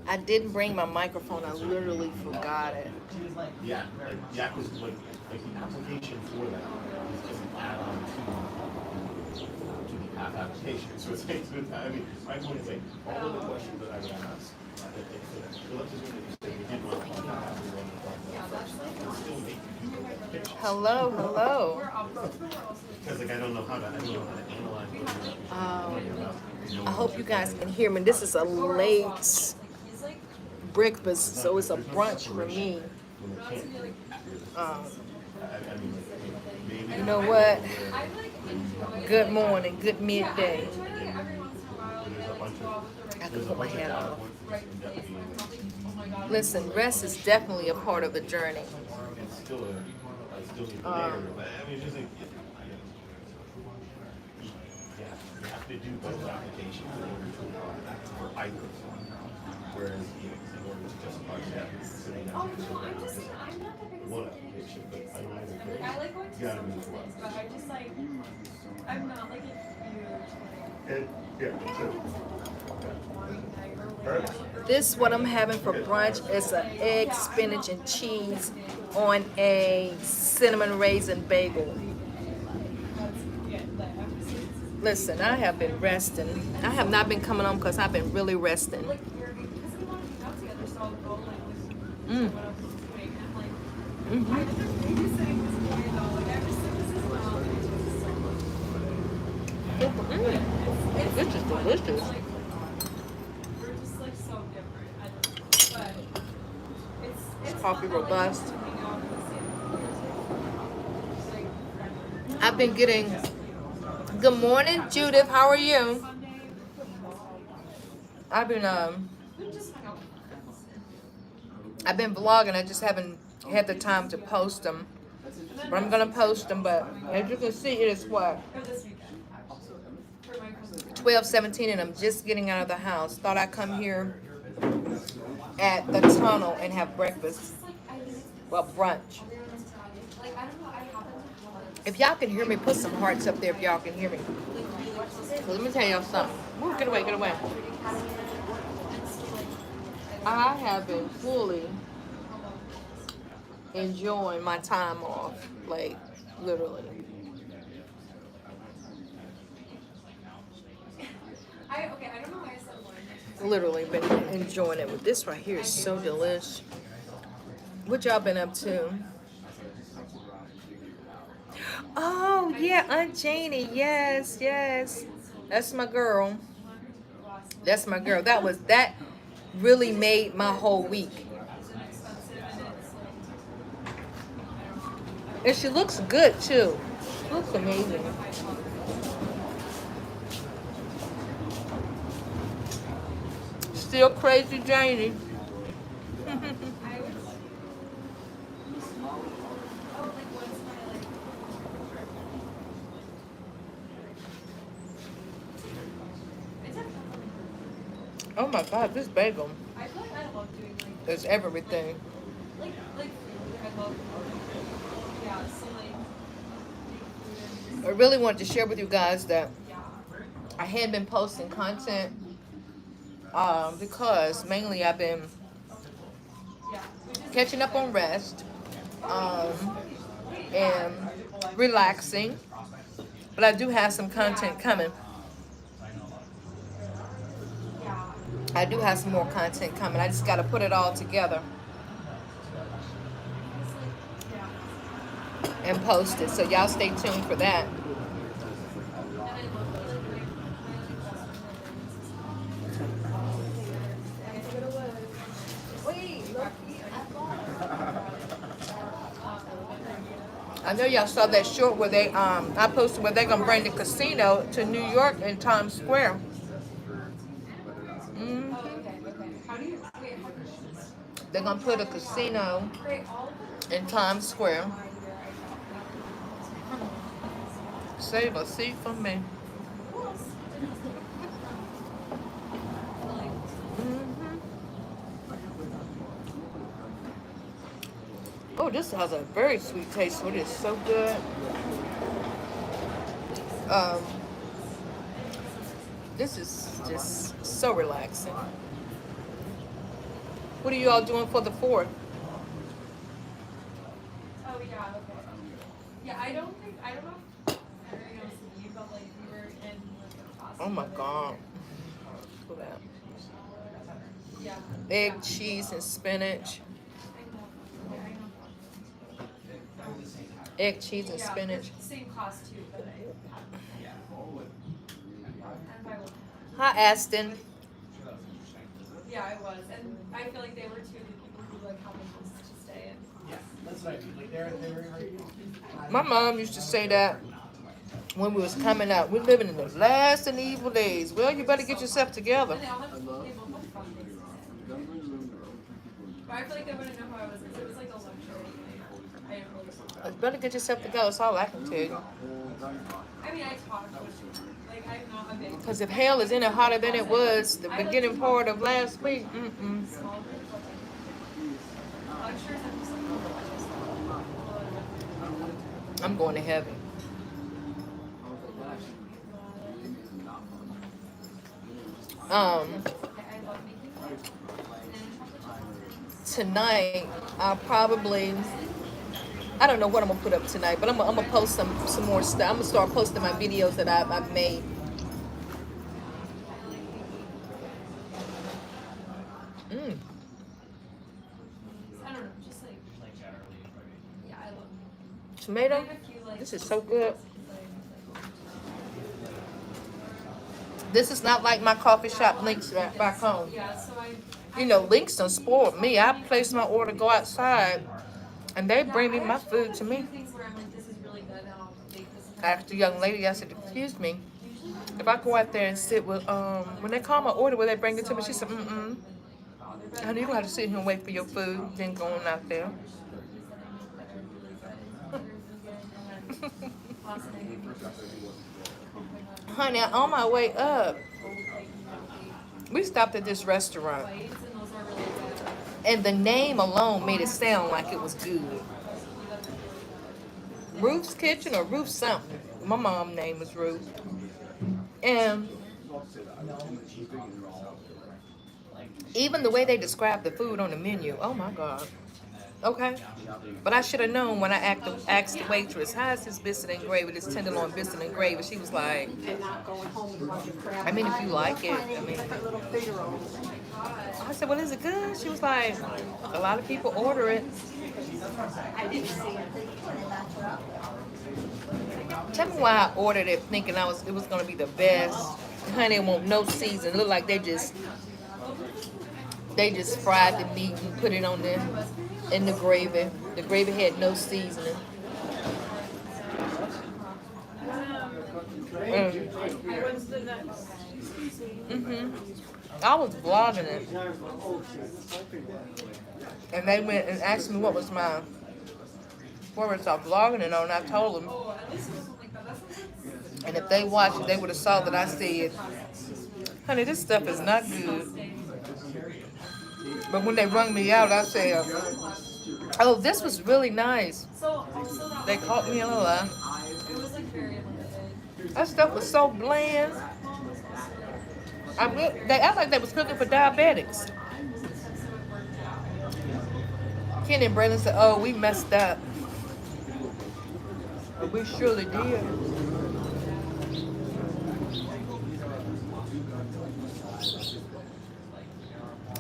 I didn't bring my microphone. I literally forgot it. Yeah, because like the application for that is just an add-on to the app application. So it's like, I mean, my point is like all of the questions that I would ask. Let's just say we did want to have we wanted to first, and still make you do the application. Hello, hello. Because like I don't know how to analyze what you're about. I hope you guys can hear me. This is a late breakfast, so it's a brunch for me. You know what? Good morning, good midday. I can put my hat on. Listen, rest is definitely a part of the journey. It's still there. I mean, it's just like you have to do both applications in order to apply for either of them. Whereas in order to just apply for that, sitting down and one application, but I don't either case, you gotta move forward. But I just like, I'm not like a huge. This what I'm having for brunch is an egg, spinach, and cheese on a cinnamon raisin bagel. Listen, I have been resting. I have not been coming on because I've been really resting. Mm. Mm-hmm. This is delicious. Coffee robust. I've been getting. Good morning, Judith. How are you? I've been vlogging. I just haven't had the time to post them, but I'm gonna post them. But as you can see, it is what 12:17, and I'm just getting out of the house. Thought I'd come here at the tunnel and have breakfast. Well, brunch. If y'all can hear me, put some hearts up there if y'all can hear me. Let me tell y'all something. Ooh, get away, get away. I have been fully enjoying my time off, like literally. Literally been enjoying it. But this right here is so delish. What y'all been up to? Oh yeah, Aunt Janie. Yes, yes. That's my girl. That's my girl. That really made my whole week. And she looks good too. She looks amazing. Still crazy Janie. Oh my God, this bagel is everything. I really wanted to share with you guys that I had been posting content because mainly I've been catching up on rest and relaxing, but I do have some content coming. I do have some more content coming. I just got to put it all together and post it. So y'all stay tuned for that. I know y'all saw that short where they I posted where they're gonna bring the casino to New York in Times Square. They're gonna put a casino in Times Square. Save a seat for me. Oh, this has a very sweet taste. So it is so good. Um, this is just so relaxing. What are you all doing for the 4th? Oh yeah, okay. Yeah, I don't know if everything else is you, but like we were in like a class. Oh my together. God. Look at that. Yeah. Egg, cheese, and spinach. I know. Egg, cheese, and Yeah, spinach. same class too, but I and I will. Hi, Aston. Yeah, it was, and I feel like they were two of the people who like helped us to stay in. Yeah, that's what I mean. Like they're very. My mom used to say that when we was coming out. We're living in the last and evil days. Well, you better get yourself together. And they all have they both have fun things to say. But I feel like they wouldn't know who I was because it was like a luxury thing. I didn't really. You better get yourself together. That's all I can tell you. I mean, I talked, but like I'm not a big. Because if hell is any hotter than it was the beginning part of last week, Small group, but like lectures, I'm just like, I'm going to heaven. I love making art. Tonight, I'll probably, I don't know what I'm going to put up tonight, but I'm going to post some more stuff. I'm going to start posting my videos that I've made. Mm. I don't know, just like yeah, I love Tomato? I have a few, like, This is so good. like, This is not like my coffee shop links back home. yeah, so You know, links don't spoil me. I place my order, go outside, and they bring me my food to me. things where I'm like, this is really good, and I'll make this. I asked the young lady, I said, excuse me, if I go out there and sit with, when they call my order, will they bring it to me? She said, honey, you don't have to sit here and wait for your food, then going out there. Honey, on my way up, we stopped at this restaurant, and the name alone made it sound like it was good. Ruth's Kitchen or Ruth something. My mom's name was Ruth. And even the way they described the food on the menu, oh my God. Okay. But I should have known when I asked the waitress, how is this biscuit and gravy, this tenderloin biscuit and gravy? She was like, I mean, if you like it, I mean. I said, well, is it good? She was like, a lot of people order it. Tell me why I ordered it thinking it was going to be the best. Honey, it won't no season. It looked like they just fried the meat and put it on there in the gravy. The gravy had no seasoning. I was vlogging it. And they went and asked me what was I vlogging it on. I told them. And if they watched it, they would have saw that I said, honey, this stuff is not good. But when they rung me out, I said, oh, this was really nice. They caught me in a lie. That stuff was so bland. They act like they was cooking for diabetics. Kenny and Brandon said, oh, we messed up. But we surely did.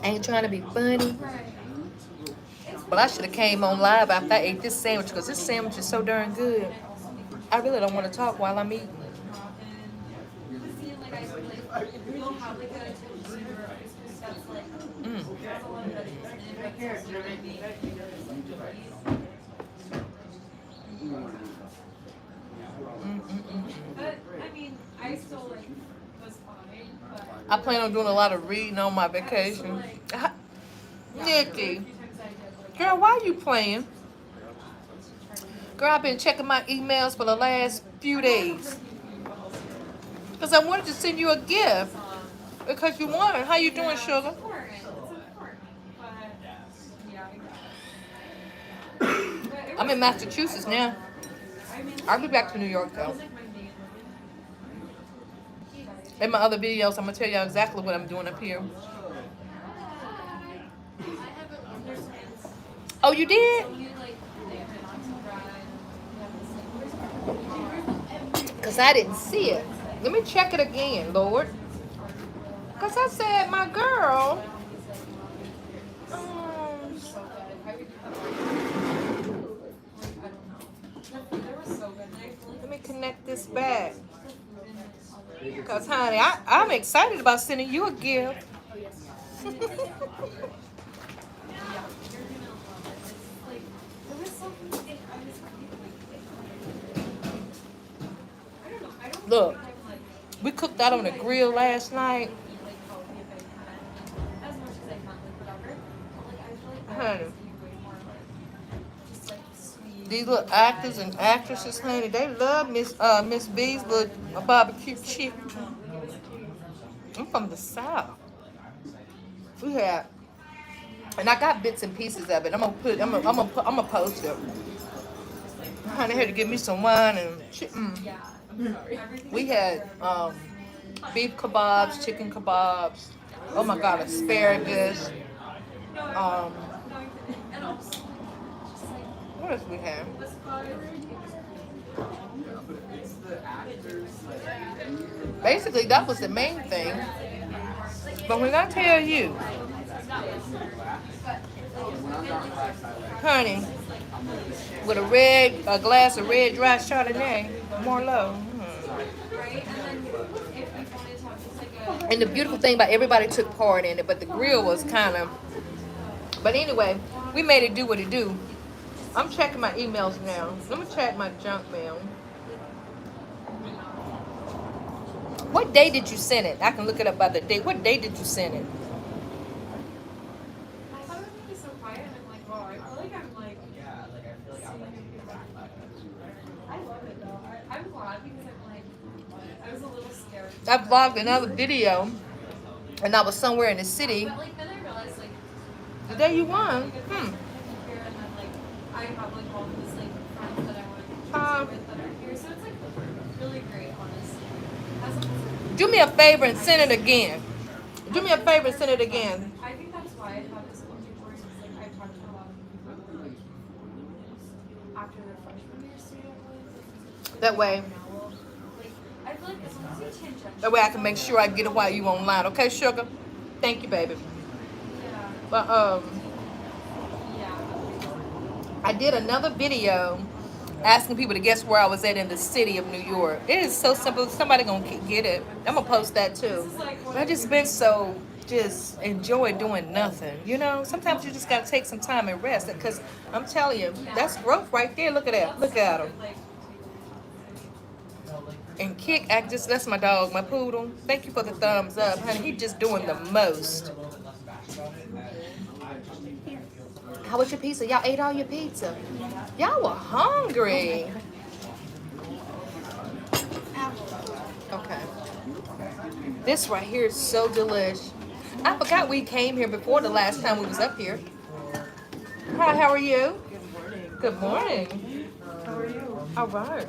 I ain't trying to be funny. But I should have came on live after I ate this sandwich because this sandwich is so darn good. I really don't want to talk while I'm eating. But I mean, I still like was fine. But I plan on doing a lot of reading on my vacation. Nikki, girl, why are you playing? Girl, I've been checking my emails for the last few days. Because I wanted to send you a gift. Because you won. How you doing, sugar? it's important. But yeah, I'm in Massachusetts now. I'll be back to New York though. In my other videos, I'm gonna tell y'all exactly what I'm doing up here. Oh, you did? Because I didn't see it. Let me check it again, Lord. Because I said, my girl. Let me connect this back. Because, honey, I'm excited about sending you a gift. Look, we cooked out on the grill last night. Honey, these little actors and actresses, honey, they love Miss B's little barbecue chicken. I'm from the South. We had, and I got bits and pieces of it. I'm gonna post it. Honey had to give me some wine and chicken. We had beef kebabs, chicken kebabs. Oh my God, asparagus. What else we have? Basically, that was the main thing. But when I tell you, honey, with a glass of red dry Chardonnay, Merlot. And the beautiful thing about everybody took part in it, but the grill was kind of. But anyway, we made it do what it do. I'm checking my emails now. Let me check my junk mail. What day did you send it? I can look it up by the date. What day did you send it? I thought it was gonna be so quiet, and I'm like, wow, I feel like I'm like. I love it though. I'm glad because I'm like, I was a little scared. I vlogged another video, and I was somewhere in the city. But like then I realized like. The day you won. And then like I have like all these like friends that I want to with that are here, so it's like really great, honestly. Do me a favor and send it again. Do me a favor and send it again. I think that's why I have this culture course. Like I've talked to a lot of people after their freshman year student. That way. Like I feel like as long as you tangent. That way I can make sure I get it while you online. Okay, sugar? Thank you, baby. Yeah. But I did another video asking people to guess where I was at in the city of New York. It is so simple. Somebody gonna get it. I'm gonna post that too. But I just been so just enjoy doing nothing. You know, sometimes you just gotta take some time and rest. Because I'm telling you, that's growth right there. Look at that. Look at him. And Kick act just that's my dog, my poodle. Thank you for the thumbs up, honey. He just doing the most. How was your pizza? Y'all ate all your pizza. Y'all were hungry. Okay. This right here is so delish. I forgot we came here before the last time we was up here. Hi, how are you? Good morning. How are you? All right.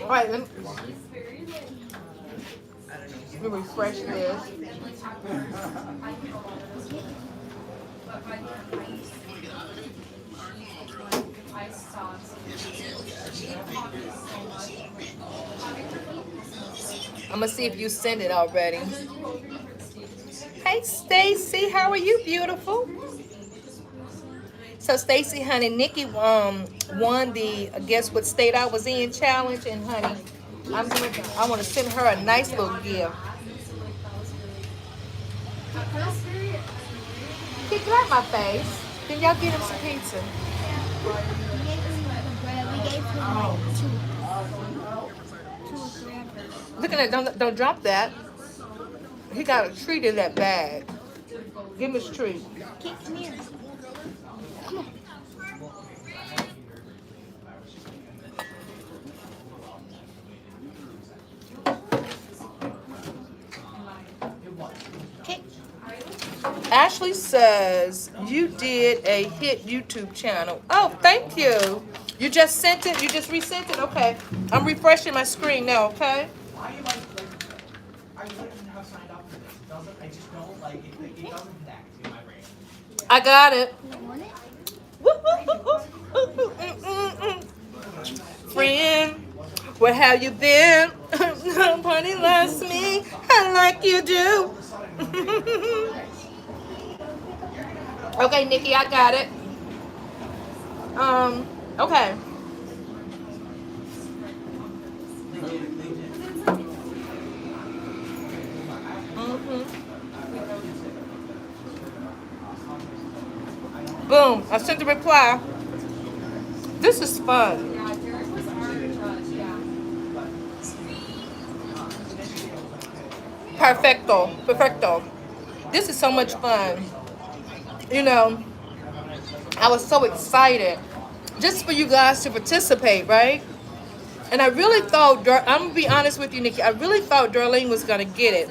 All right, let me refresh this. I'm gonna see if you sent it already. Hey Stacy, how are you, beautiful? So Stacy, honey, Nikki won the guess what state I was in challenge, and honey, I want to send her a nice little gift. He grabbed my face. Then y'all get him some pizza. We gave him like two or three. Look at that! Don't drop that. He got a treat in that bag. Give him his treat. Okay, come here. Come on. Okay. Ashley says you did a hit YouTube channel. Oh, thank you. You just sent it? You just resent it? Okay. I'm refreshing my screen now, okay? Why am I wouldn't have signed up for this. It doesn't, I just don't like it. It doesn't connect in my brain. I got it. You want it? Friend, where have you been? Nobody loves me like you do. Okay, Nikki, I got it. Okay. Boom, I sent the reply. This is fun. Yeah, Derek was our judge, yeah. Perfecto. Perfecto. This is so much fun. You know, I was so excited just for you guys to participate, right? And I really thought, I'm going to be honest with you, Nikki, I really thought Darlene was going to get it.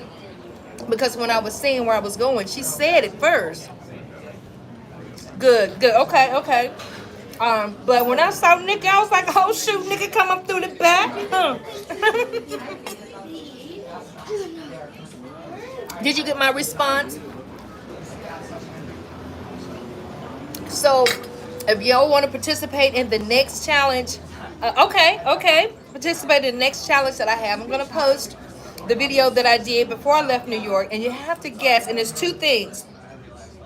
Because when I was saying where I was going, she said it first. Good, good. Okay, okay. But when I saw Nikki, I was like, oh shoot, Nikki come up through the back. Did you get my response? So, if y'all want to participate in the next challenge, okay. Participate in the next challenge that I have. I'm going to post the video that I did before I left New York. And you have to guess. And there's two things.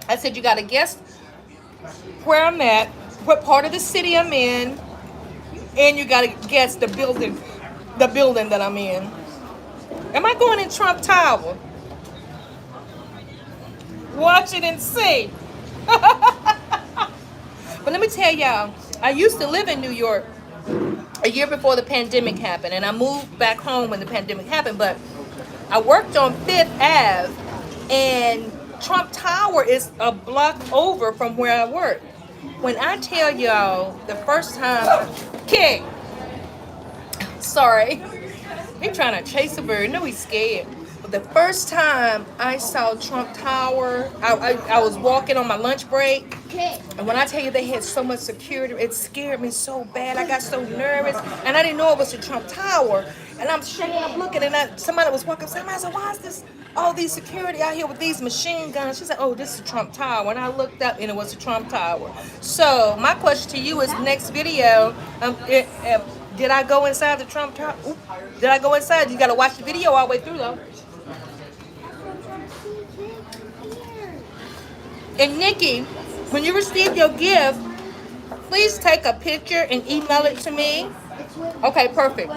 I said you got to guess where I'm at, what part of the city I'm in, and you got to guess the building that I'm in. Am I going in Trump Tower? Watch it and see. But let me tell y'all, I used to live in New York a year before the pandemic happened, and I moved back home when the pandemic happened, but I worked on 5th Ave, and Trump Tower is a block over from where I work. When I tell y'all the first time, King, sorry, he trying to chase a bird, no he's scared. But the first time I saw Trump Tower, I was walking on my lunch break, and when I tell you they had so much security, it scared me so bad. I got so nervous, and I didn't know it was the Trump Tower. And I'm shaking, I'm looking, and somebody was walking up, I said, why is this, all these security out here with these machine guns? She said, oh, this is the Trump Tower. And I looked up, and it was the Trump Tower. So my question to you is, next video, did I go inside the Trump Tower? Oop, did I go inside? You got to watch the video all the way through, though. And Nikki, when you receive your gift, please take a picture and email it to me. Okay, perfect.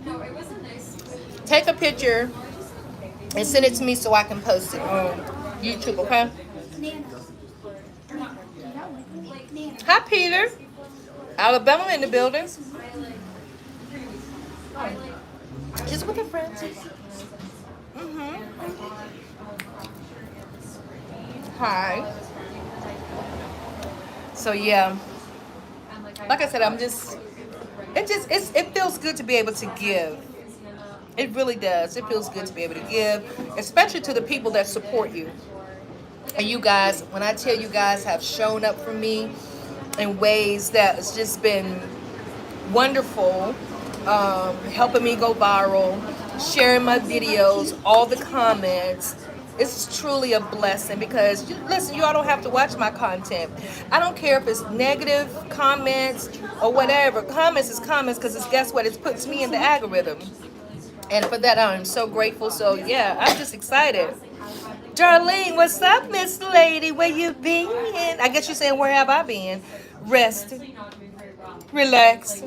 No, it wasn't nice. Take a picture and send it to me so I can post it on YouTube, okay? Hi, Peter. Alabama in the building. Just with her friends. Hi. So yeah, like I said, it feels good to be able to give. It really does. It feels good to be able to give, especially to the people that support you. And you guys, when I tell you guys have shown up for me in ways that it's just been wonderful, helping me go viral, sharing my videos, all the comments. It's truly a blessing because, listen, you all don't have to watch my content. I don't care if it's negative comments or whatever. Comments is comments because guess what? It puts me in the algorithm. And for that, I'm so grateful. So, yeah, I'm just excited. Darlene, what's up, Miss Lady? Where you been? I guess you're saying, where have I been? Rest. Relax.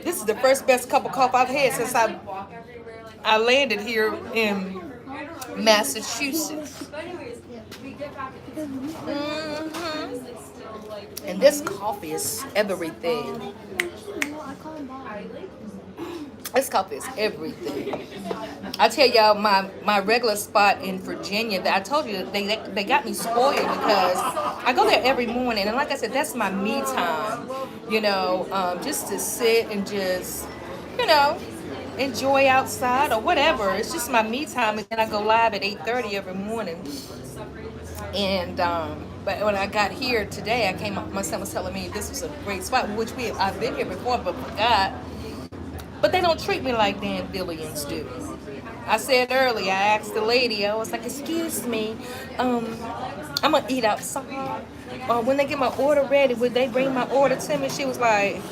This is the first best cup of coffee I've had since I landed here in Massachusetts. And this coffee is everything. This coffee is everything. I tell y'all, my regular spot in Virginia, that I told you, they got me spoiled because I go there every morning. And like I said, that's my me time, just to sit and just, enjoy outside or whatever. It's just my me time, and then I go live at 8:30 every morning. And but when I got here today, I came up. My son was telling me this was a great spot, which I've been here before, but forgot. But they don't treat me like Dan Billions do. I said earlier, I asked the lady, I was like, excuse me, I'm gonna eat outside. When they get my order ready, would they bring my order to me? She was like,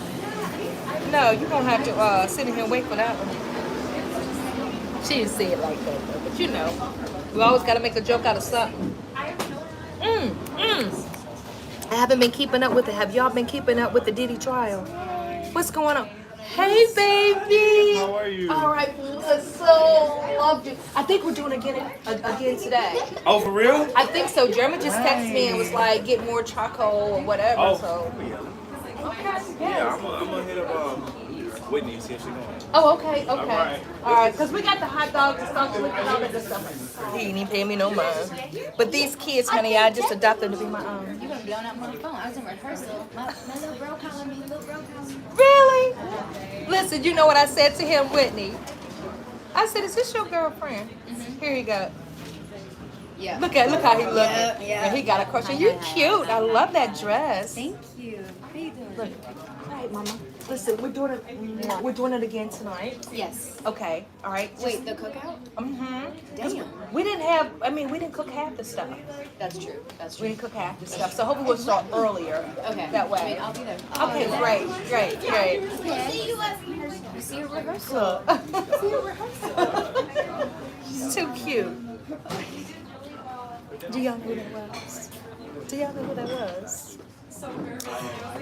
no, you're gonna have to sit in here and wait for that one. She didn't say it like that though, but you know, we always gotta make a joke out of something. I haven't been keeping up with it. Have y'all been keeping up with the Diddy trial? What's going on? Hey, baby. How are you? All right, so loved you. I think we're doing again today. Oh, for real? I think so. Jeremy just texted me and was like, get more charcoal or whatever. Oh, So. yeah. Okay. Yeah, I'm gonna hit up Whitney and see if she's going. Oh, okay, okay. right. All right, because we got the hot dogs and stuff, and all that good stuff. He didn't even pay me no mind. But these kids, honey, I just adopted them to be my own. You would have blown up my phone. I was in rehearsal. My little bro calling me, little bro calling me. Really? Listen, you know what I said to him, Whitney? I said, is this your girlfriend? Here you go. Yeah. Look how he looking. Yeah. And he got a crush on you. Cute. I love that dress. Thank you. How you doing? Look. All right, Mama. Listen, we're doing it again tonight. Yes. Okay. All right. Wait, the cookout? Damn. We didn't cook half the stuff. That's true. That's We true. didn't cook half the stuff. So hopefully we'll start earlier. Okay. That I way. mean, I'll be there. Okay, great. See you at rehearsal. You see your rehearsal. She's too cute. Do y'all know who that was? Do y'all know who that was?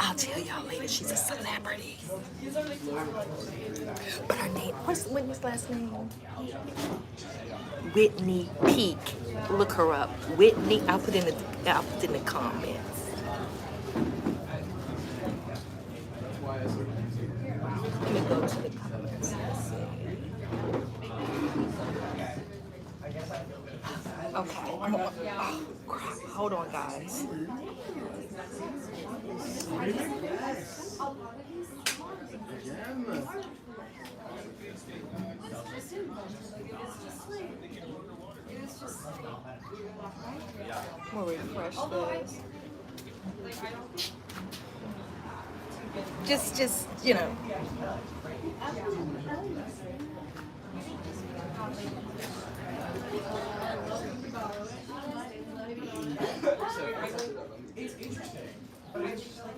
I'll tell y'all later. She's a celebrity. But her name, what's Whitney's last name? Whitney Peak. Look her up. Whitney. I'll put in the comments. Let me go to the comments and see. Okay. Oh, crap. Hold on, guys. We'll refresh this. Just, you know. It's interesting, but it's just like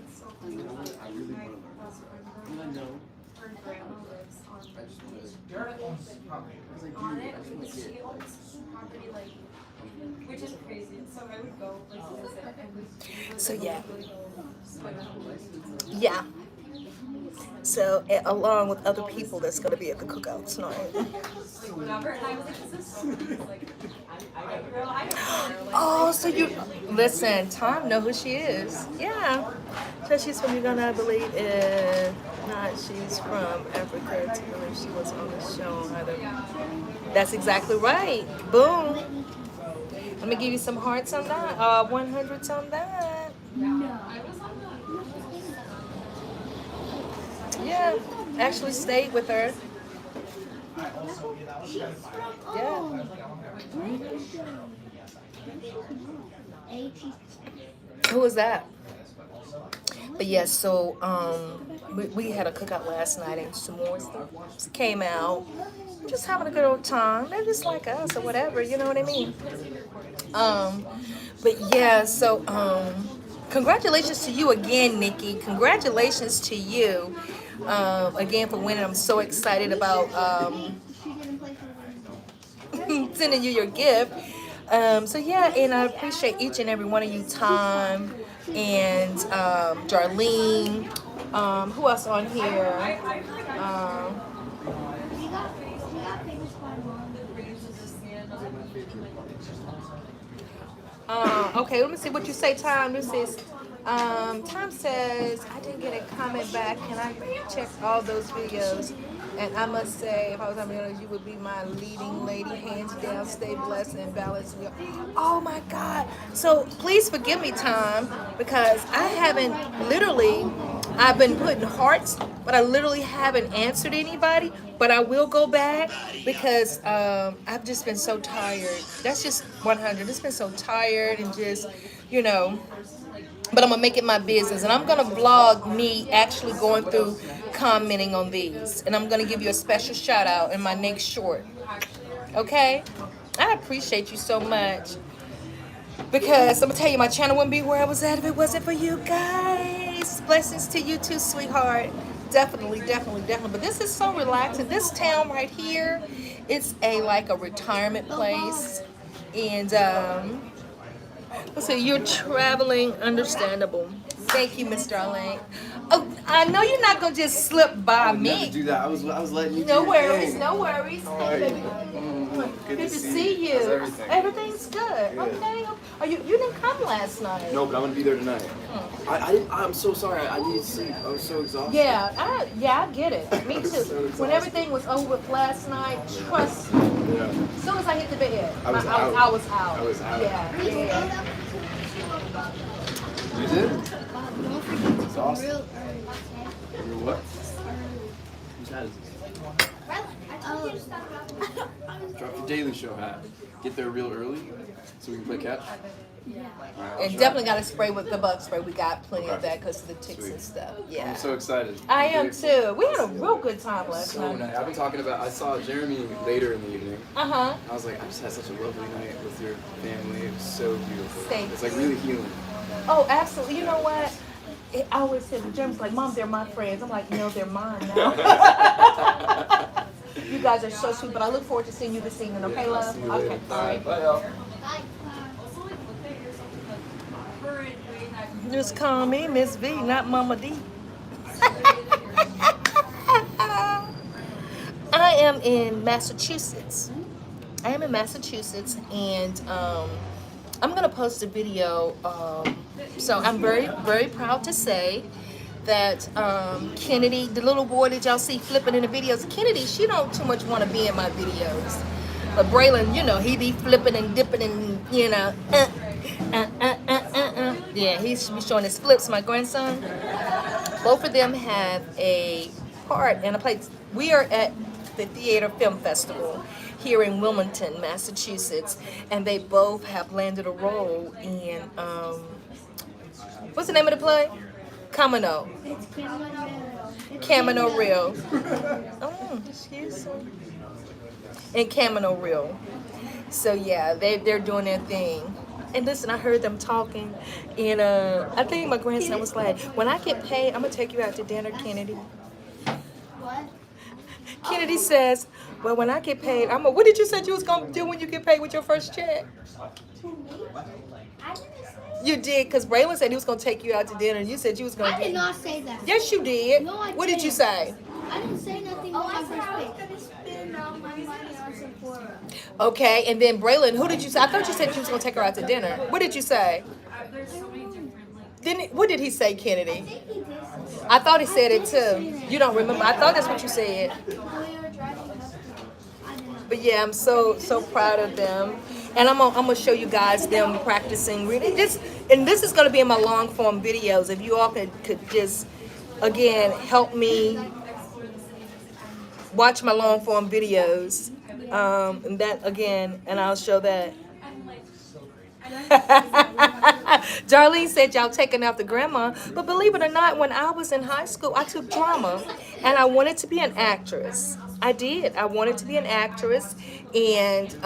her grandma lives on Derek owns property. On it, because she owns property like, which is crazy. So I would go like visit and we So yeah. spend Yeah. So, along with other people that's going to be at the cookout tonight. Like whatever, and I was like, is this so like, girl, I don't know. Oh, so you listen. Tom know who she is. Yeah. So she's from Uganda, I believe. If not, she's from Africa. To believe she was on the show. That's exactly right. Boom. Let me give you some hearts on that. 100s on that. Yeah. Actually stayed with her. Yeah. Who was that? But yes, so we had a cookout last night and some more stuff came out. Just having a good old time. They're just like us or whatever, you know what I mean? But yeah, so congratulations to you again, Nikki. Congratulations to you again for winning. I'm so excited about sending you your gift. So yeah, and I appreciate each and every one of you, Tom and Darlene. Who else on here? Okay, let me see what you say, Tom. This is Tom says, I didn't get a comment back. Can I check all those videos? And I must say, if I was on honest, you would be my leading lady, hands down. Stay blessed and balanced. Oh my God. So please forgive me, Tom, because I haven't literally I've been putting hearts, but I literally haven't answered anybody. But I will go back because I've just been so tired. That's just 100. It's been so tired and just, you know. But I'm gonna make it my business, and I'm gonna vlog me actually going through commenting on these, and I'm gonna give you a special shout out in my next short. Okay? I appreciate you so much. Because I'm gonna tell you, my channel wouldn't be where I was at if it wasn't for you guys. Blessings to you too, sweetheart. Definitely, definitely, definitely. But this is so relaxing. This town right here, it's like a retirement place. And so you're traveling, understandable. Thank you, Miss Darlene. Oh, I know you're not gonna just slip by I would never me. do that. I was letting you No do your worries, thing. no worries. How Hey, are baby. you? Good to see you. How's everything? Everything's good. Okay. Are you didn't come last night? No, but I'm gonna be there tonight. I'm so sorry. I needed sleep. I was so exhausted. Yeah, I get it. Me I'm too. so When exhausted. everything was over with last night, trust me. Yeah. As soon as I hit the bed, I was out. I was out. I was out. Yeah, yeah. You did? Don't forget It's awesome. real You're what? Whose hat is this? Drop your Daily Show hat. Get there real early so we can play catch. And definitely got to spray with the bug spray. We got plenty of Okay. that because of the ticks Sweet. and stuff. Yeah. I'm so excited. I I'm am very- too. We had a real good time last So night. nice. I've been talking about. I saw Jeremy later in the evening. Uh-huh. I was like, I just had such a lovely night with your family. It was so beautiful. Thank It's like really healing. Oh, absolutely. You know what? I always said, Jeremy's like, Mom, they're my friends. I'm like, no, they're mine now. You guys are so sweet, but I look forward to seeing you this evening. Okay, I'll love? see you later. Okay, all right. Bye, y'all. Also, like, look at yourself in the current way that you Just call me Miss V, not Mama D. I am in Massachusetts. And I'm gonna post a video. So I'm very, very proud to say that Kennedy, the little boy that y'all see flipping in the videos, Kennedy, she don't too much want to be in my videos. But Braylon, you know, he be flipping and dipping and, you know, yeah, he should be showing his flips, my grandson. Both of them have a part and a place. We are at the Theater Film Festival here in Wilmington, Massachusetts, and they both have landed a role in, what's the name of the play? Camino. It's Camino Real. Oh, excuse me. In Camino Real. So yeah, they're doing their thing. And listen, I heard them talking, and I think my grandson was like, when I get paid, I'm gonna take you out to dinner, Kennedy. What? Kennedy says, well, when I get paid, what did you say you was gonna do when you get paid with your first check? To me? I didn't say. You did, because Braylon said he was gonna take you out to dinner, and you said you was gonna I did do. not say that. Yes, you did. No, I What did you didn't. say? I didn't say nothing on my first pay. I was gonna spend all my money on Sephora. Okay, and then Braylon, who did you say? I thought you said you was gonna take her out to dinner. What did you say? there's so many different, like, Didn't? What did he say, Kennedy? I think he did say I thought he said it too. You don't remember? I thought that's what you said. that. We were driving up to. I didn't know. But yeah, I'm so proud of them, and I'm gonna show you guys them practicing reading. And this is gonna be in my long form videos. If you all could just again help me watch my long form videos, and that again, and I'll show that. Darlene said y'all taking after grandma, but believe it or not, when I was in high school, I took drama, and I wanted to be an actress. I did. I wanted to be an actress, and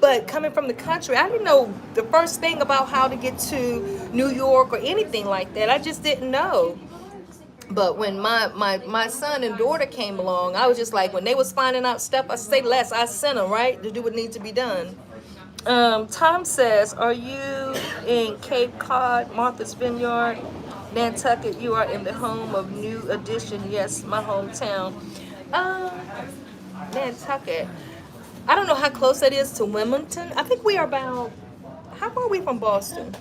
but coming from the country, I didn't know the first thing about how to get to New York or anything like that. I just didn't know. But when my son and daughter came along, I was just like, when they was finding out stuff, I say less. I sent them, right, to do what needs to be done. Tom says, are you in Cape Cod, Martha's Vineyard, Nantucket? You are in the home of New Edition. Yes, my hometown. Nantucket. I don't know how close that is to Wilmington. I think we are about, how far are we from Boston?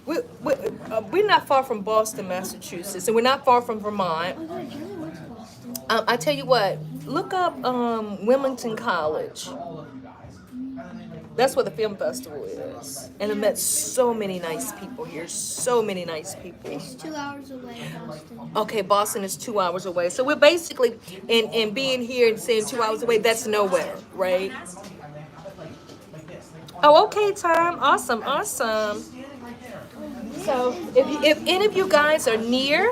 We're not far from Boston, Massachusetts, and we're not far from Vermont. Oh, God, Jeremy went to Boston. I tell you what, look up Wilmington College. That's where the film festival is. And I met so many nice people here. So many nice people. It's 2 hours away, Boston. Okay, Boston is 2 hours away. So we're basically in being here and saying 2 hours away, that's nowhere, right? Oh, okay, Tom. Awesome, awesome. So if any of you guys are near,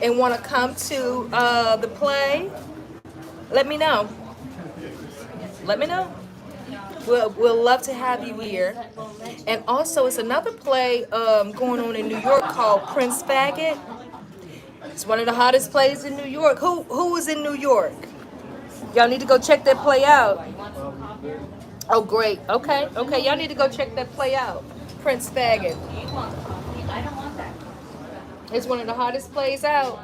and want to come to the play, let me know. Let me know. We'll love to have you here. And also, it's another play going on in New York called Prince Faggot. It's one of the hottest plays in New York. Who is in New York? Y'all need to go check that play out. Oh, great. Okay. Y'all need to go check that play out. Prince Faggot. I don't want that. It's one of the hottest plays out.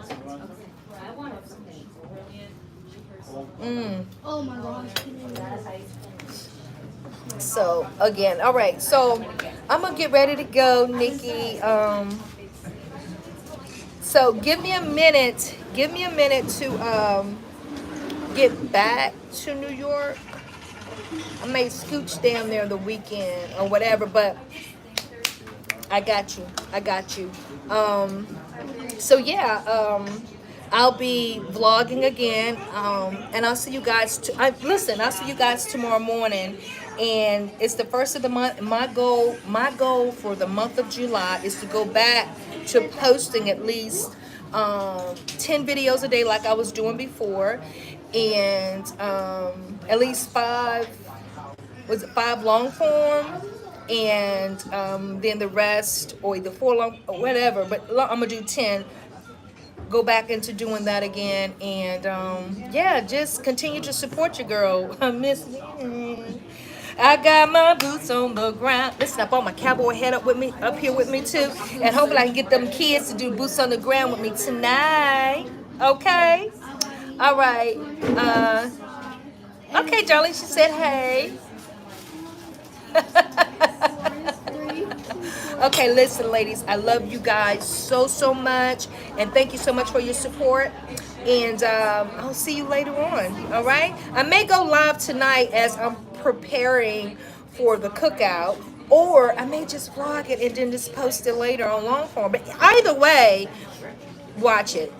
Oh my gosh. So again, all right. So I'm gonna get ready to go, Nikki. So give me a minute. To get back to New York. I may scooch down there the weekend or whatever, but I got you. So yeah, I'll be vlogging again, and I'll see you guys. I'll see you guys tomorrow morning, and it's the first of the month. My goal for the month of July is to go back to posting at least 10 videos a day, like I was doing before, and at least 5 long form, and then the rest, or either 4 long or whatever, but I'm gonna do 10. Go back into doing that again, and yeah, just continue to support your girl. Miss me. I got my boots on the ground. Listen, I brought my cowboy hat up here with me too, and hopefully I can get them kids to do boots on the ground with me tonight. Okay, all right. Okay, Darling, she said hey. Okay, listen, ladies, I love you guys so much, and thank you so much for your support, and I'll see you later on. All right, I may go live tonight as I'm preparing for the cookout, or I may just vlog it and then just post it later on long form. But either way, watch it,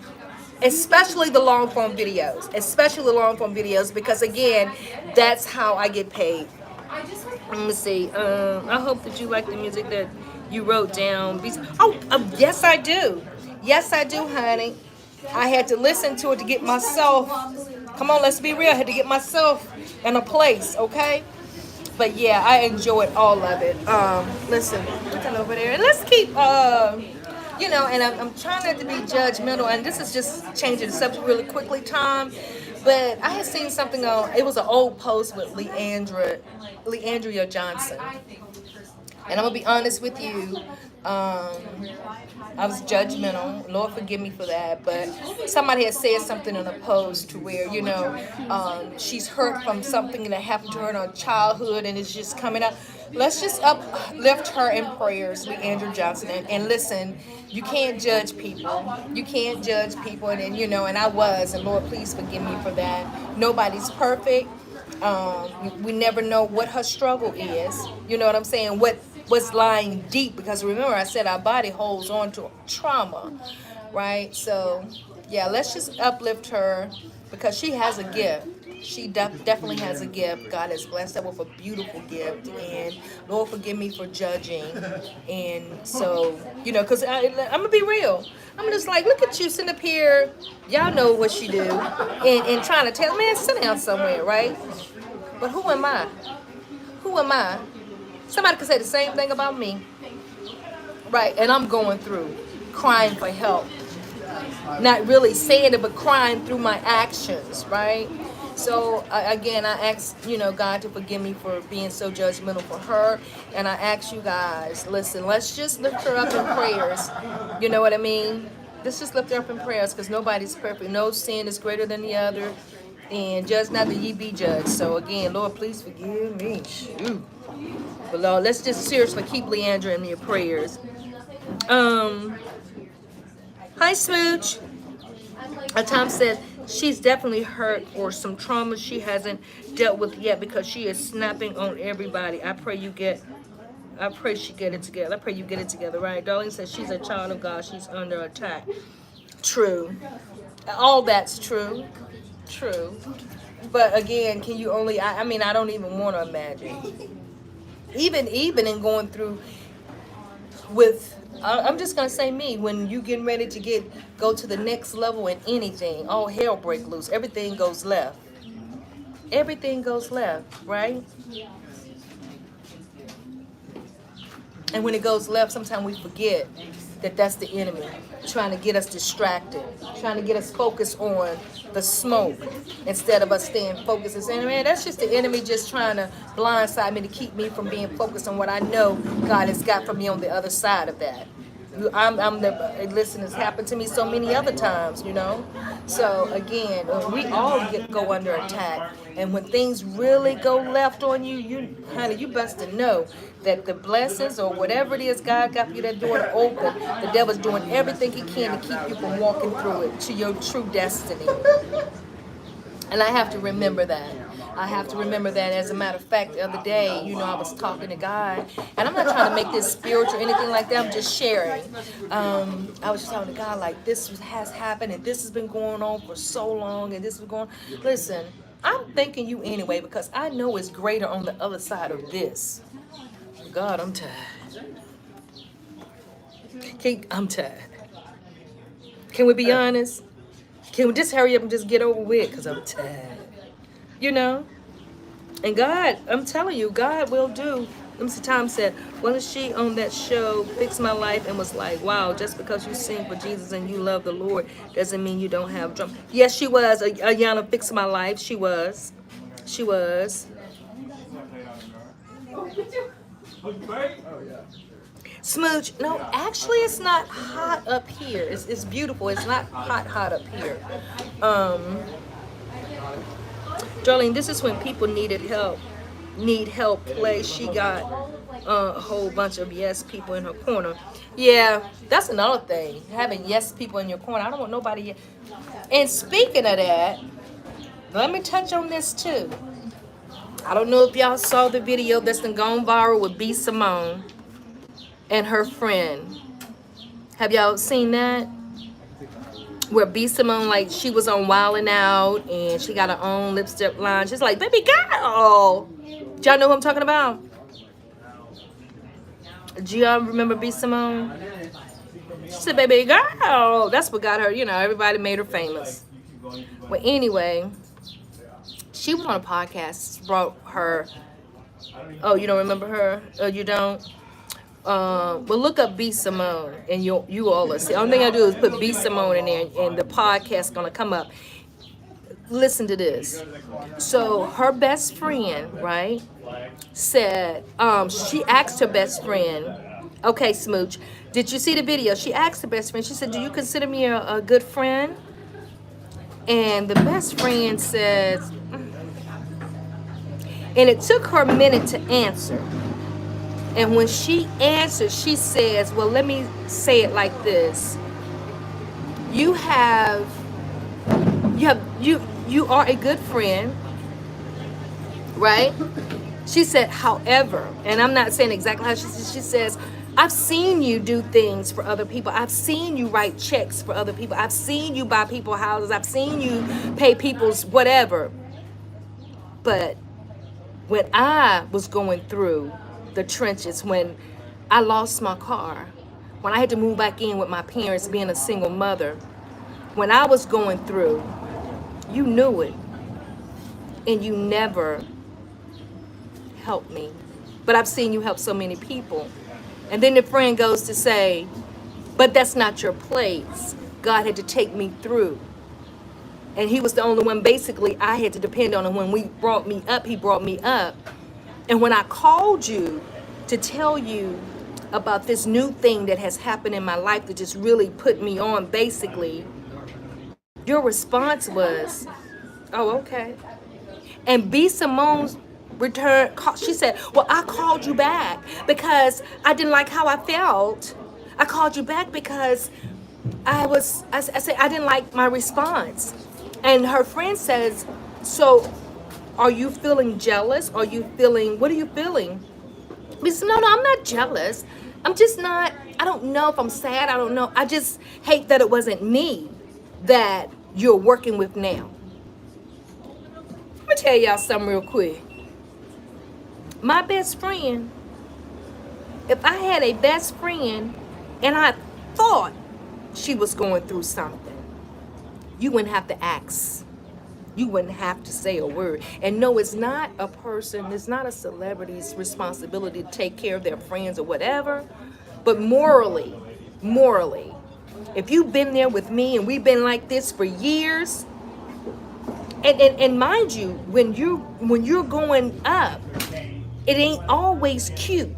especially the long form videos, because again, that's how I get paid. Let me see. I hope that you like the music that you wrote down. Yes, I do. Yes, I do, honey. I had to listen to it to get myself. Come on, let's be real. I had to get myself in a place, okay? But yeah, I enjoyed all of it. Listen, look at over there, and let's keep. And I'm trying not to be judgmental, and this is just changing the subject really quickly, Tom. But I had seen something it was an old post with Leandria Johnson. And I'm going to be honest with you, I was judgmental. Lord forgive me for that. But somebody had said something in a post to where, she's hurt from something that happened to her in her childhood and it's just coming out. Let's just uplift her in prayers, Leandria Johnson. And listen, you can't judge people. You can't judge people. And and I was. And Lord, please forgive me for that. Nobody's perfect. We never know what her struggle is. You know what I'm saying? What's lying deep, because remember I said our body holds on to trauma, right? So yeah, let's just uplift her because she has a gift. She definitely has a gift. God has blessed her with a beautiful gift, and Lord forgive me for judging. And so because I'm gonna be real, I'm just like, look at you sitting up here, y'all know what she do, and trying to tell, man, sit down somewhere, right? But who am I? Somebody could say the same thing about me, right? And I'm going through, crying for help. Not really saying it, but crying through my actions, right? So again, I ask, God to forgive me for being so judgmental for her. And I ask you guys, listen, let's just lift her up in prayers. You know what I mean? Let's just lift her up in prayers, because nobody's perfect. No sin is greater than the other. And judge not that ye be judged. So again, Lord, please forgive me. Shoot. But Lord, let's just seriously keep Leandra in your prayers. Hi, Smooch. Tom said, she's definitely hurt or some trauma she hasn't dealt with yet because she is snapping on everybody. I pray she get it together. I pray you get it together, right? Darlene says she's a child of God. She's under attack. True. All that's true. True. But again, can you only, I mean, I don't even want to imagine. Even in going through with, I'm just going to say me, when you getting ready to go to the next level in anything, all hell break loose. Everything goes left. Everything goes left, right? And when it goes left, sometimes we forget that that's the enemy trying to get us distracted, trying to get us focused on the smoke instead of us staying focused and saying, man, that's just the enemy just trying to blindside me to keep me from being focused on what I know God has got for me on the other side of that. Listen, it's happened to me so many other times, you know. So again, we all go under attack, and when things really go left on you, honey, you best to know that the blessings or whatever it is God got for you that door to open, the devil's doing everything he can to keep you from walking through it to your true destiny. And I have to remember that. I have to remember that. As a matter of fact, the other day, you know, I was talking to God, and I'm not trying to make this spiritual or anything like that. I'm just sharing. I was just talking to God, like, this has happened, and this has been going on for so long, and this is going. Listen, I'm thanking you anyway because I know it's greater on the other side of this. God, I'm tired. I'm tired. Can we be honest? Can we just hurry up and just get over with? Because I'm tired. You know? And God, I'm telling you, God will do. Mr. Tom said, wasn't she on that show, Fix My Life, and was like, wow, just because you sing for Jesus and you love the Lord doesn't mean you don't have drum. Yes, she was. Ayana Fix My Life. She was. She was. Smooch, no, actually it's not hot up here. It's beautiful. It's not hot up here. Darlene, this is when people need help play. She got a whole bunch of yes people in her corner. Yeah, that's another thing. Having yes people in your corner. I don't want nobody yet. And speaking of that, let me touch on this too. I don't know if y'all saw the video that's been gone viral with B. Simone and her friend. Have y'all seen that? Where B. Simone, like, she was on Wildin' Out and she got her own lipstick line. She's like, baby girl. Do y'all know who I'm talking about? Do y'all remember B. Simone? She said, baby girl. That's what got her, you know, everybody made her famous. Well, anyway, she was on a podcast, brought her. Oh, you don't remember her? Oh, you don't? Well, look up B. Simone, and you all will see. The only thing I do is put B. Simone in there, and the podcast's gonna come up. Listen to this. So her best friend, right, said, she asked her best friend, okay, Smooch, did you see the video? She asked her best friend, she said, do you consider me a good friend? And the best friend says, and it took her a minute to answer. And when she answered, she says, well, let me say it like this. You are a good friend, right? She said, however, and I'm not saying exactly how she says, I've seen you do things for other people. I've seen you write checks for other people. I've seen you buy people houses. I've seen you pay people's whatever. But when I was going through the trenches, when I lost my car, when I had to move back in with my parents being a single mother, when I was going through, you knew it, and you never helped me. But I've seen you help so many people. And then the friend goes to say, but that's not your place. God had to take me through. And he was the only one basically I had to depend on. And when he brought me up. And when I called you to tell you about this new thing that has happened in my life that just really put me on, basically, your response was, oh, okay. And B. Simone's return, she said, well, I called you back because I didn't like how I felt. I called you back because I said I didn't like my response. And her friend says, so are you feeling jealous? Are you feeling, what are you feeling? He said, no, I'm not jealous. I'm just not, I don't know if I'm sad. I don't know. I just hate that it wasn't me that you're working with now. Let me tell y'all something real quick. My best friend, if I had a best friend and I thought she was going through something, you wouldn't have to ask. You wouldn't have to say a word. And no, it's not a person, it's not a celebrity's responsibility to take care of their friends or whatever. But morally, if you've been there with me and we've been like this for years, and mind you, when you're going up, it ain't always cute.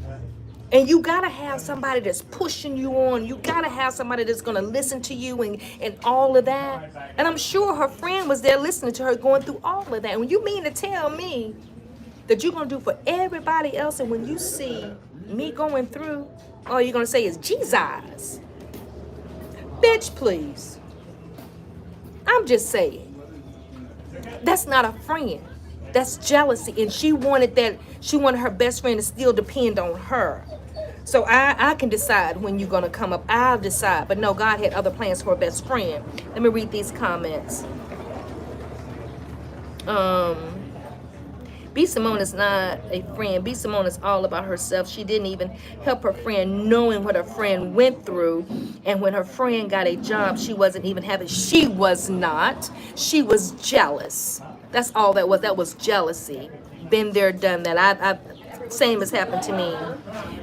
And you gotta have somebody that's pushing you on. You gotta have somebody that's gonna listen to you and all of that. And I'm sure her friend was there listening to her going through all of that. And when you mean to tell me that you're gonna do for everybody else, and when you see me going through, all you're gonna say is Jesus. Bitch, please. I'm just saying. That's not a friend. That's jealousy. And she wanted her best friend to still depend on her. So I can decide when you're going to come up. I'll decide. But no, God had other plans for her best friend. Let me read these comments. B. Simone is not a friend. B. Simone is all about herself. She didn't even help her friend, knowing what her friend went through. And when her friend got a job, she wasn't even happy. She was not. She was jealous. That's all that was. That was jealousy. Been there, done that. Same has happened to me.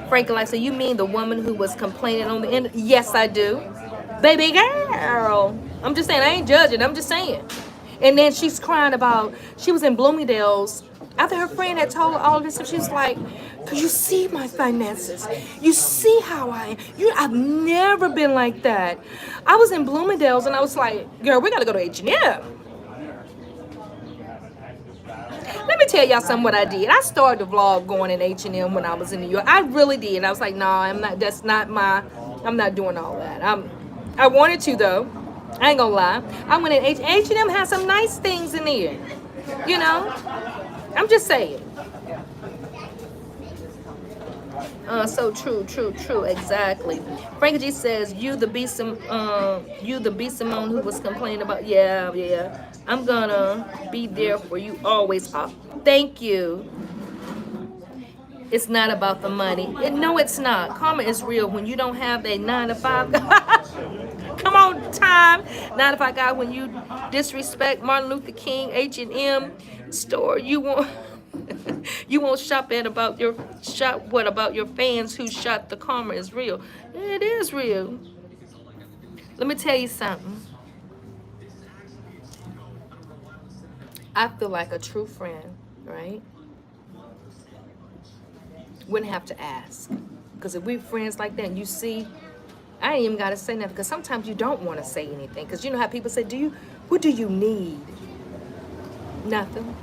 Frank, like, so you mean the woman who was complaining on the end? Yes, I do. Baby girl. I'm just saying, I ain't judging. I'm just saying. And then she's crying about, she was in Bloomingdale's. After her friend had told her all this stuff, she was like, "Cause you see my finances. You see how I am. I've never been like that." I was in Bloomingdale's and I was like, "Girl, we gotta go to H&M." Let me tell y'all something what I did. I started the vlog going in H&M when I was in New York. I really did. I was like, no, I'm not, that's not my, I'm not doing all that. I wanted to though. I ain't gonna lie. I went in H&M has some nice things in there. You know? I'm just saying. So true, exactly. Frankie G says, you the B Simone who was complaining about, yeah. I'm gonna be there for you always. Oh, thank you. It's not about the money. No, it's not. Karma is real. When you don't have a 9 to 5, come on, time. 9 to 5 guy, when you disrespect Martin Luther King, H&M store, you won't. You won't shop about your fans who shot the karma is real. It is real. Let me tell you something. I feel like a true friend, right? Wouldn't have to ask. Because if we're friends like that and you see, I ain't even got to say nothing. Because sometimes you don't want to say anything. Because you know how people say, what do you need? Nothing.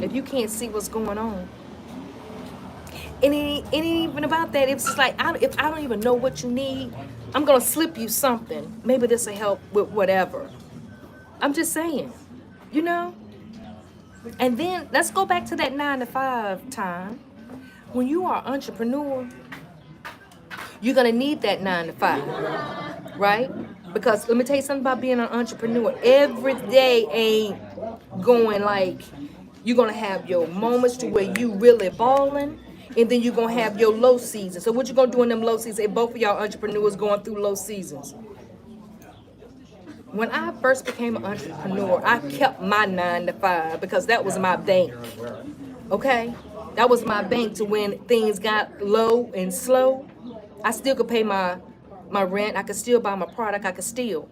If you can't see what's going on. And it ain't even about that. It's just like, if I don't even know what you need, I'm going to slip you something. Maybe this will help with whatever. I'm just saying, you know? And then let's go back to that 9 to 5 time. When you are an entrepreneur, you're going to need that 9 to 5, right? Because let me tell you something about being an entrepreneur. Every day ain't going like, you're going to have your moments to where you really balling, and then you're going to have your low seasons. So what you going to do in them low seasons? If both of y'all entrepreneurs going through low seasons. When I first became an entrepreneur, I kept my 9 to 5 because that was my bank. Okay? That was my bank to when things got low and slow. I still could pay my rent. I could still buy my product. I could still.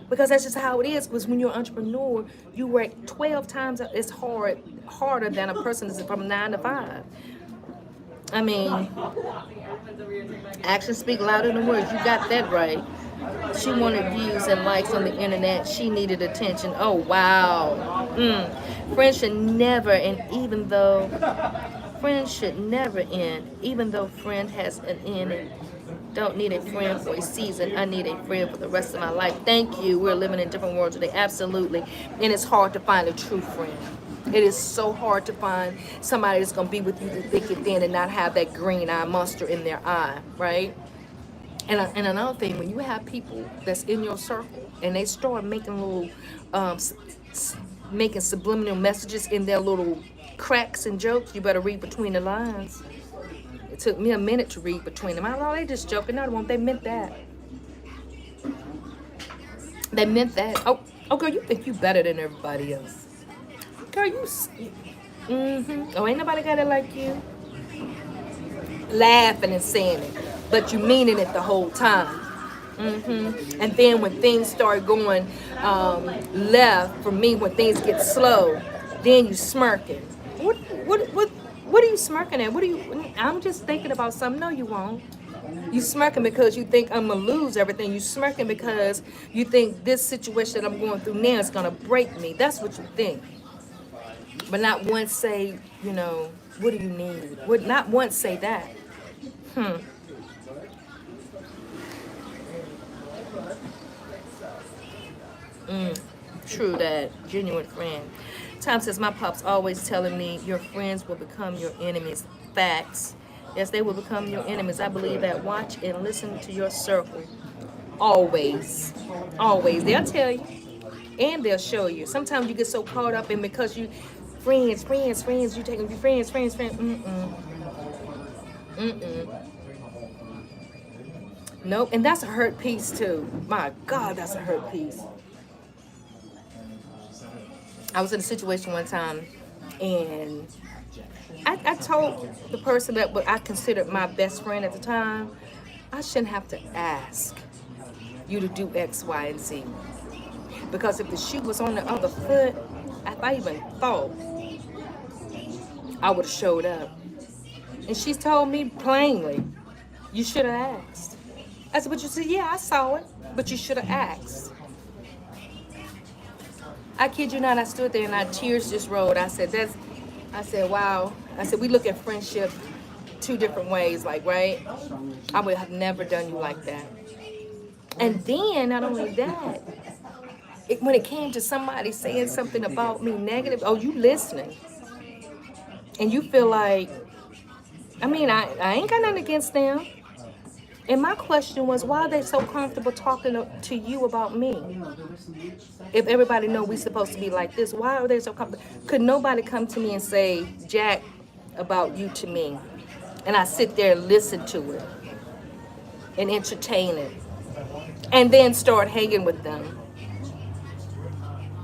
Because that's just how it is. Because when you're an entrepreneur, you work 12 times as harder than a person is from 9 to 5. I mean, actions speak louder than words. You got that right. She wanted views and likes on the internet. She needed attention. Oh, wow. Friends should never end, even though friend has an end. Don't need a friend for a season. I need a friend for the rest of my life. Thank you. We're living in different worlds today. Absolutely. And it's hard to find a true friend. It is so hard to find somebody that's going to be with you through thick and thin and not have that green eye monster in their eye, right? And another thing, when you have people that's in your circle and they start making little, making subliminal messages in their little cracks and jokes, you better read between the lines. It took me a minute to read between them. I thought they just joking. No, they meant that. They meant that. Oh, girl, you think you better than everybody else. Girl, you. Oh, ain't nobody got it like you. Laughing and saying it, but you meaning it the whole time. And then when things start going left, for me, when things get slow, then you smirking. What are you smirking at? I'm just thinking about something. No, you won't. You smirking because you think I'm gonna lose everything. You smirking because you think this situation that I'm going through now is gonna break me. That's what you think. But not once say, what do you need? Not once say that. True that. Genuine friend. Tom says, my pop's always telling me your friends will become your enemies. Facts. Yes, they will become your enemies. I believe that. Watch and listen to your circle. Always. Always. They'll tell you. And they'll show you. Sometimes you get so caught up in because you friends, you take them to be friends. Nope. And that's a hurt piece too. My God, that's a hurt piece. I was in a situation one time, and I told the person that I considered my best friend at the time, I shouldn't have to ask you to do X, Y, and Z. Because if the shoe was on the other foot, if I even thought, I would have showed up. And she told me plainly, you should have asked. I said, but you said, yeah, I saw it, but you should have asked. I kid you not, I stood there and tears just rolled. I said, wow. I said, we look at friendship two different ways, like, right? I would have never done you like that. And then, not only that, when it came to somebody saying something about me negative, oh, you listening. And you feel like, I ain't got nothing against them. And my question was, why are they so comfortable talking to you about me? If everybody know we supposed to be like this, why are they so comfortable? Could nobody come to me and say, Jack, about you to me? And I sit there and listen to it and entertain it. And then start hanging with them.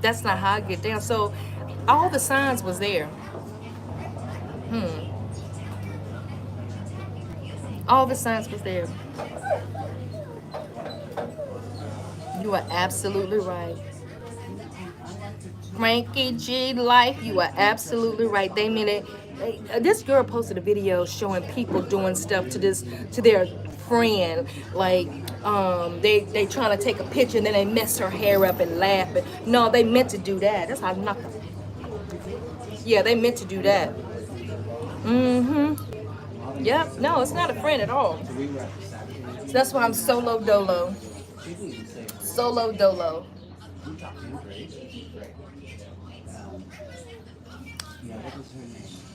That's not how I get down. So all the signs was there. All the signs was there. You are absolutely right. Frankie G Life, you are absolutely right. They mean it. This girl posted a video showing people doing stuff to their friend, like they trying to take a picture and then they mess her hair up and laugh. No, they meant to do that. That's how nothing. Yeah, they meant to do that. Yep. No, it's not a friend at all. So that's why I'm solo dolo. Solo dolo.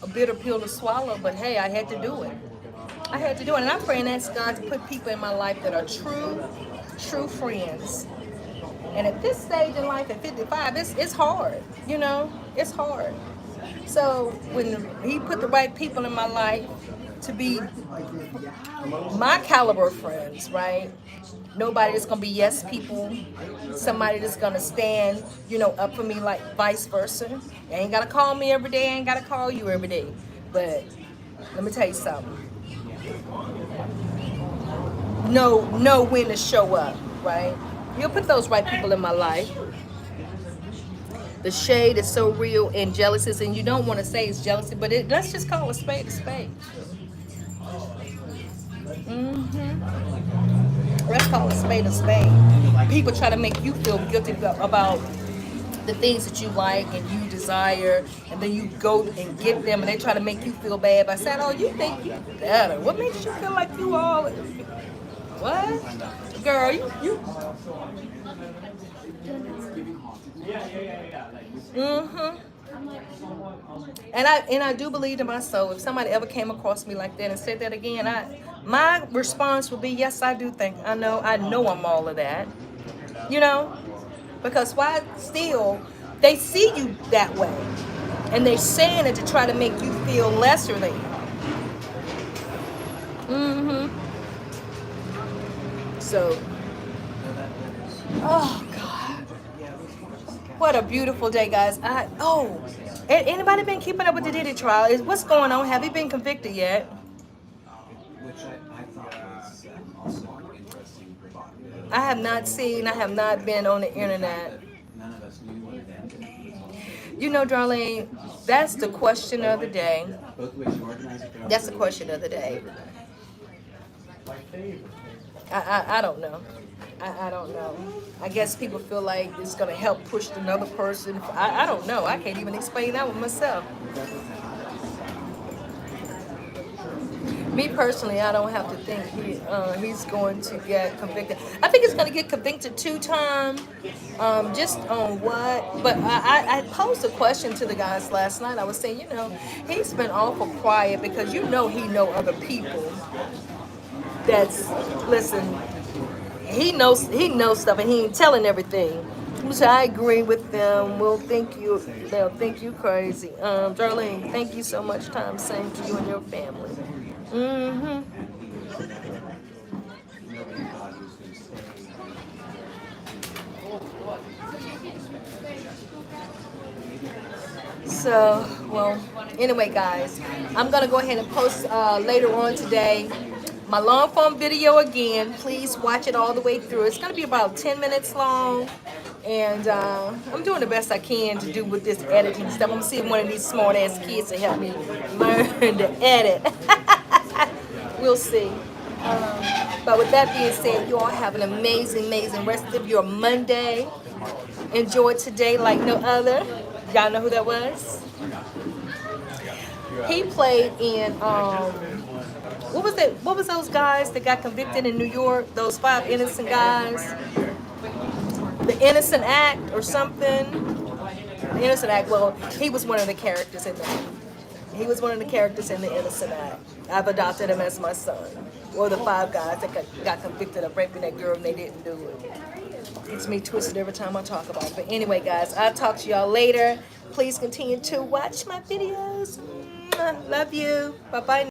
A bitter pill to swallow, but hey, I had to do it. I had to do it. And I'm praying and ask God to put people in my life that are true friends. And at this stage in life, at 55, it's hard. It's hard. So when he put the right people in my life to be my caliber of friends, right? Nobody that's gonna be yes people, somebody that's gonna stand, up for me, like vice versa. They ain't gotta call me every day, I ain't gotta call you every day. But let me tell you something. Know when to show up, right? You'll put those right people in my life. The shade is so real and jealousy, and you don't want to say it's jealousy, but let's just call a spade a spade. Let's call a spade a spade. People try to make you feel guilty about the things that you like and you desire, and then you go and get them, and they try to make you feel bad by saying, "Oh, you think you better? What makes you feel like you all?" What? Girl, you. Mm-hmm. And I do believe to my soul, if somebody ever came across me like that and said that again, my response would be, yes, I do think. I know I'm all of that. You know? Because why still they see you that way. And they're saying it to try to make you feel lesser than. Mm-hmm. So, oh God. What a beautiful day, guys. Anybody been keeping up with the Diddy trial? What's going on? Have he been convicted yet? Which I thought was also interesting. I have not seen. I have not been on the internet. None of us knew what it ended. You know, Darlene, that's the question of the day. Both ways you organize it. That's the question of the day. I don't know. I don't know. I guess people feel like it's going to help push another person. I don't know. I can't even explain that one myself. Me personally, I don't have to think he's going to get convicted. I think he's going to get convicted 2 times. Just on what? But I posed a question to the guys last night. I was saying, you know, he's been awful quiet because you know he know other people. Listen, he knows stuff and he ain't telling everything. So I agree with them. They'll think you crazy. Darlene, thank you so much. Time same to you and your family. Mm-hmm. So, well, anyway, guys, I'm going to go ahead and post later on today my long form video again. Please watch it all the way through. It's going to be about 10 minutes long. And I'm doing the best I can to do with this editing stuff. I'm going to see if one of these smart ass kids to help me learn to edit. We'll see. But with that being said, you all have an amazing, amazing rest of your Monday. Enjoy today like no other. Y'all know who that was? He played in what was those guys that got convicted in New York? Those 5 innocent guys? The Innocent Act or something? The Innocent Act. Well, he was one of the characters in that. He was one of the characters in the Innocent Act. I've adopted him as my son. Or the 5 guys that got convicted of raping that girl and they didn't do it. It's me twisted every time I talk about it. But anyway, guys, I'll talk to y'all later. Please continue to watch my videos. Love you. Bye-bye.